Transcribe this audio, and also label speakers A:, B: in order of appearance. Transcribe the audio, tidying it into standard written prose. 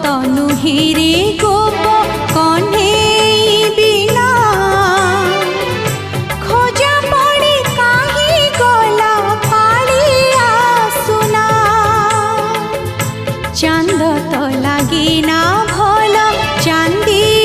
A: ତ ନୁହେଁ ରେ ଗୋପ କହ୍ନେଇ ବିନା ଖୋଜା ପଡ଼ି କାହିଁ ଗଲା କାଳିଆ ସୁନା। ଚାନ୍ଦ ତ ଲାଗିନା ଭଲ ଚାନ୍ଦି